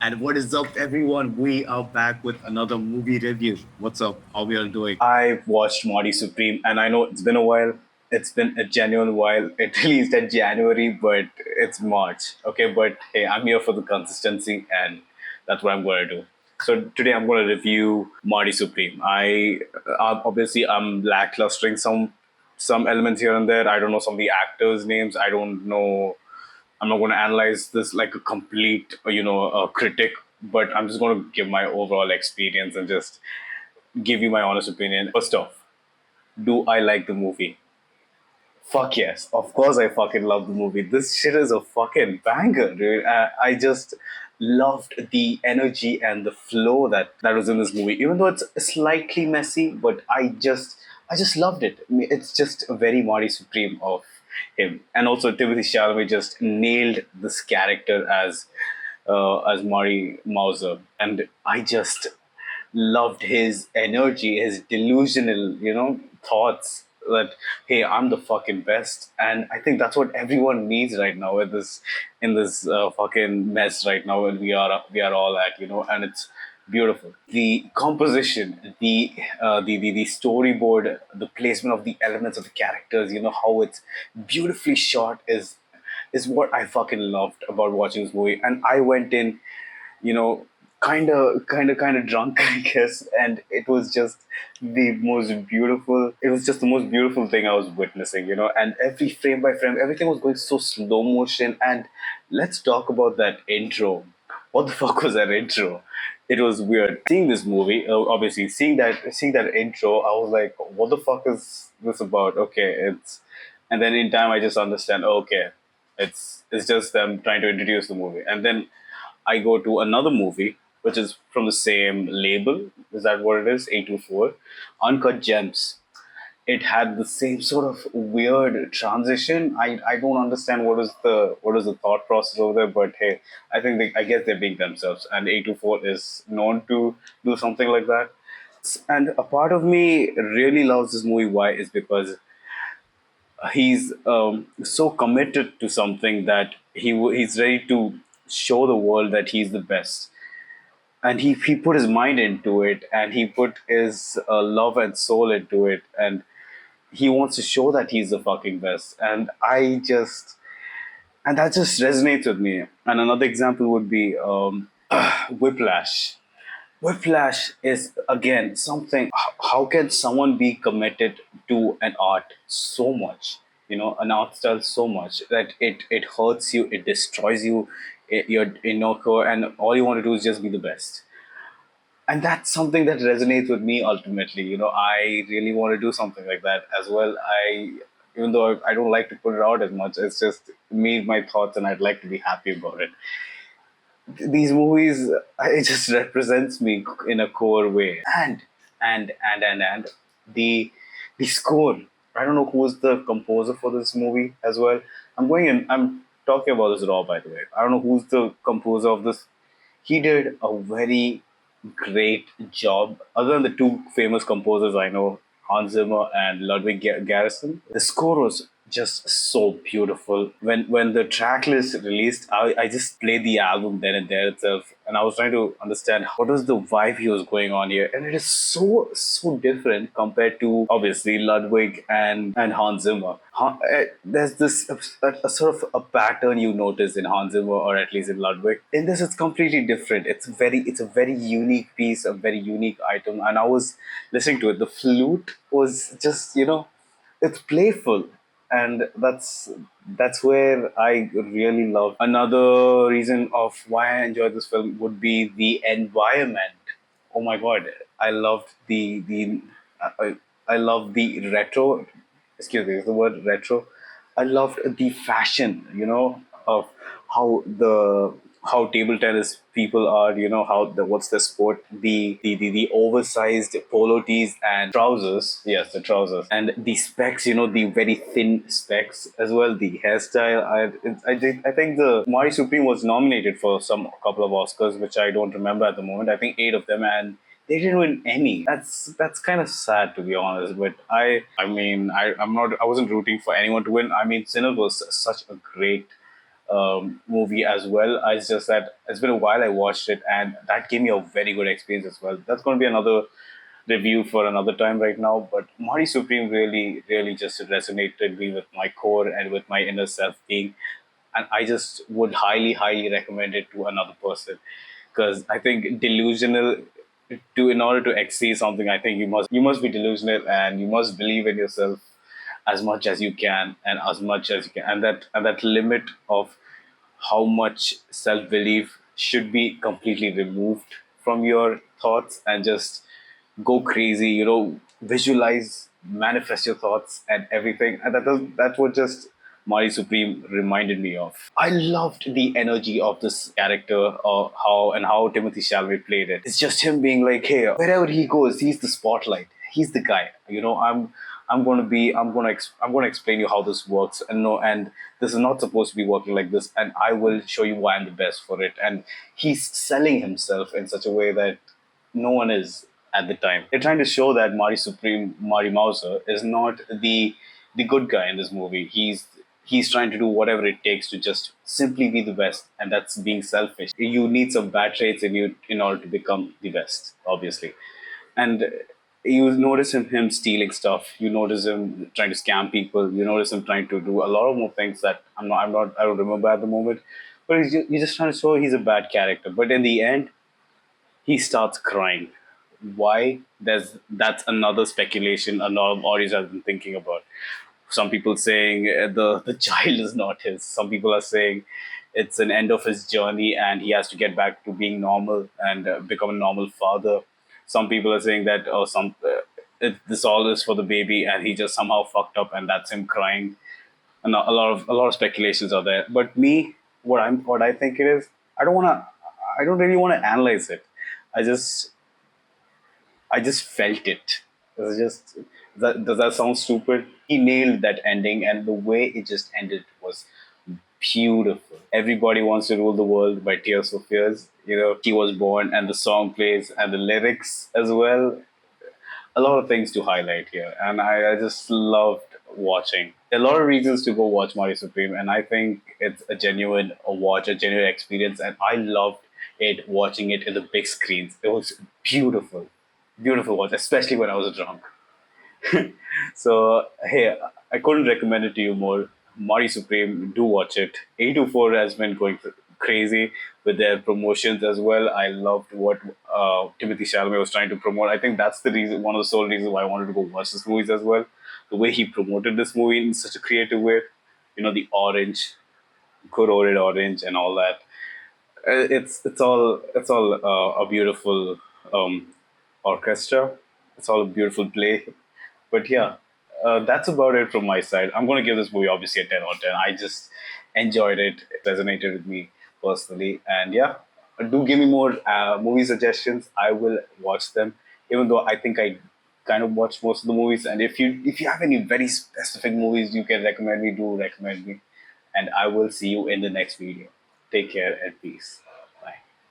And what is up, everyone? We are back with another movie review. What's up? How we all doing? I watched Marty Supreme, and I know it's been a while. It's been a genuine while. It released in January, but it's March. Okay, but hey, I'm here for the consistency, and that's what I'm going to do. So today I'm going to review Marty Supreme. Obviously I'm lacklustering some elements here and there. I don't know some of the actors' names. I don't know. I'm not going to analyze this like a complete, critic, but I'm just going to give my overall experience and just give you my honest opinion. First off, do I like the movie? Fuck yes. Of course I fucking love the movie. This shit is a fucking banger, dude. I just loved the energy and the flow that was in this movie. Even though it's slightly messy, but I just loved it. I mean, it's just a very Marty Supreme of him. And also Timothée Chalamet just nailed this character as Marty Mauser. And I just loved his energy, his delusional, thoughts that hey, I'm the fucking best, and I think that's what everyone needs right now in this fucking mess right now, and we are all at, and it's beautiful. The composition, the storyboard, the placement of the elements of the characters, how it's beautifully shot is what I fucking loved about watching this movie. And I went in, kind of drunk, I guess, and it was just the most beautiful thing I was witnessing, and every frame by frame, everything was going so slow motion. And let's talk about that intro. What the fuck was that intro? It was weird seeing this movie. Obviously, seeing that intro, I was like, what the fuck is this about? Okay, and then in time I just understand, okay, it's just them trying to introduce the movie. And then I go to another movie, which is from the same label. Is that what it is? 824. Uncut Gems. It had the same sort of weird transition. I don't understand what is the thought process over there, but hey, I guess they're being themselves, and 824 is known to do something like that. And a part of me really loves this movie. Why? Is because he's so committed to something that he's ready to show the world that he's the best, and he put his mind into it, and he put his love and soul into it, and he wants to show that he's the fucking best. And that just resonates with me. And another example would be Whiplash. Whiplash is again something. How can someone be committed to an art so much, an art style so much that it hurts you, it destroys you, your inner core, and all you want to do is just be the best. And that's something that resonates with me ultimately. I really want to do something like that as well. Even though I don't like to put it out as much, it's just me, my thoughts, and I'd like to be happy about it. These movies, it just represents me in a core way. And the score, I don't know who's the composer for this movie as well. I'm talking about this raw, by the way. I don't know who's the composer of this. He did a very great job. Other than the two famous composers I know, Hans Zimmer and Ludwig Garrison, the score was just so beautiful. When the track list released, I just played the album then and there itself, and I was trying to understand what was the vibe he was going on here, and it is so different compared to obviously Ludwig and Hans Zimmer. There's this a sort of a pattern you notice in Hans Zimmer, or at least in Ludwig. In this, it's completely different. It's a very unique piece, a very unique item, and I was listening to it. The flute was just, it's playful, and that's where I really love. Another reason of why I enjoyed this film would be the environment. Oh my god, I loved the I, I love the retro. Excuse me, is the word retro? I loved the fashion, of how the how table tennis people are, how what's the sport, the oversized polo tees and trousers, yes, the trousers, and the specs, the very thin specs as well, the hairstyle. I think the Mari Supreme was nominated for some couple of Oscars, which I don't remember at the moment. I think 8 of them, and they didn't win any. That's kind of sad, to be honest. But I mean, I wasn't rooting for anyone to win. I mean, Sinner was such a great movie as well. It's just that it's been a while I watched it, and that gave me a very good experience as well. That's going to be another review for another time right now. But Marty Supreme really, really just resonated me with my core and with my inner self being, and I just would highly, highly recommend it to another person because I think delusional to in order to exceed something, I think you must be delusional and you must believe in yourself as much as you can and as much as you can, and that limit of how much self belief should be completely removed from your thoughts and just go crazy, visualize, manifest your thoughts and everything. And that's what just Mari Supreme reminded me of. I loved the energy of this character, how Timothy Chalamet played it. It's just him being like, hey, wherever he goes, he's the spotlight. He's the guy. I'm going to explain you how this works, and no, and this is not supposed to be working like this, and I will show you why I'm the best for it. And he's selling himself in such a way that no one is at the time. They're trying to show that Mari Mauser is not the good guy in this movie. He's trying to do whatever it takes to just simply be the best, and that's being selfish. You need some bad traits in you in order to become the best, obviously. And you notice him stealing stuff. You notice him trying to scam people. You notice him trying to do a lot of more things that I don't remember at the moment. But he's just trying to show he's a bad character. But in the end, he starts crying. Why? That's another speculation a lot of audience has been thinking about. Some people saying the child is not his. Some people are saying it's an end of his journey and he has to get back to being normal and become a normal father. Some people are saying that this all is for the baby and he just somehow fucked up and that's him crying. And a lot of speculations are there. But me, what I think it is, I don't really want to analyze it. I just I just felt it. Does that sound stupid? He nailed that ending, and the way it just ended was beautiful. Everybody Wants to Rule the World by Tears for Fears. He was born, and the song plays, and the lyrics as well. A lot of things to highlight here, and I just loved watching. There are a lot of reasons to go watch Mario Supreme, and I think it's a genuine experience, and I loved it watching it in the big screens. It was beautiful, beautiful watch, especially when I was drunk. So hey, I couldn't recommend it to you more. Mari Supreme, do watch it. A24 has been going crazy with their promotions as well. I loved what Timothy Chalamet was trying to promote. I think that's the reason, one of the sole reasons why I wanted to go watch this movies as well. The way he promoted this movie in such a creative way, the orange, corroded orange, and all that. It's all a beautiful um, orchestra. It's all a beautiful play. But yeah, that's about it from my side. I'm going to give this movie obviously a 10 out of 10. I just enjoyed it. It resonated with me personally. And yeah, do give me more movie suggestions. I will watch them, even though I think I kind of watch most of the movies. And if you have any very specific movies you can recommend me, do recommend me. And I will see you in the next video. Take care and peace.